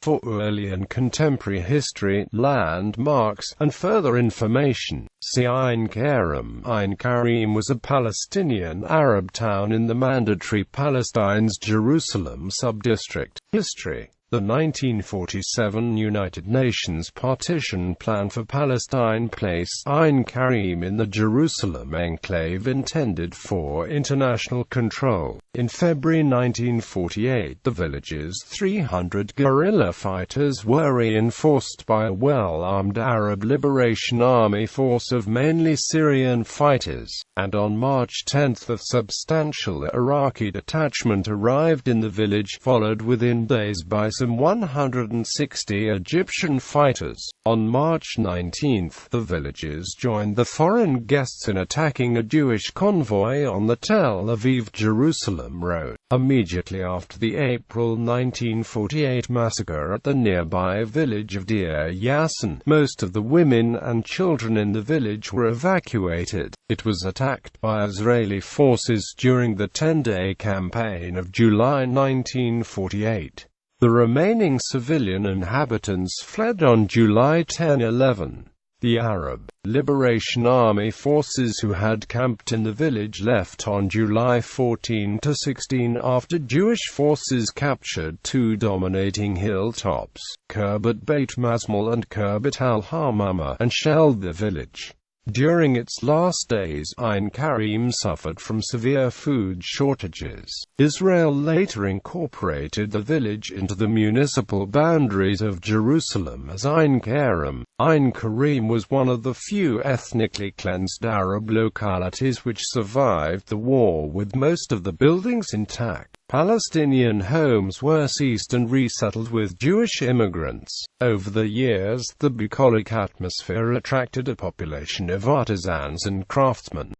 For early and contemporary history, landmarks, and further information, see Ein Karem. Ein Karim was a Palestinian Arab town in the Mandatory Palestine's Jerusalem Subdistrict. History. The 1947 United Nations Partition Plan for Palestine placed Ein Karim in the Jerusalem enclave intended for international control. In February 1948, the village's 300 guerrilla fighters were reinforced by a well-armed Arab Liberation Army force of mainly Syrian fighters, and on March 10 a substantial Iraqi detachment arrived in the village, followed within days by some 160 Egyptian fighters. On March 19, the villagers joined the foreign guests in attacking a Jewish convoy on the Tel Aviv-Jerusalem road. Immediately after the April 1948 massacre at the nearby village of Deir Yassin, most of the women and children in the village were evacuated. It was attacked by Israeli forces during the 10-day campaign of July 1948. The remaining civilian inhabitants fled on July 10–11. The Arab Liberation Army forces who had camped in the village left on July 14–16 after Jewish forces captured two dominating hilltops, Kirbet Beit Masmul and Kirbet al-Hamama, and shelled the village. During its last days, Ein Karim suffered from severe food shortages. Israel later incorporated the village into the municipal boundaries of Jerusalem as Ein Karem. Ein Karim was one of the few ethnically cleansed Arab localities which survived the war, with most of the buildings intact. Palestinian homes were seized and resettled with Jewish immigrants. Over the years, the bucolic atmosphere attracted a population of artisans and craftsmen.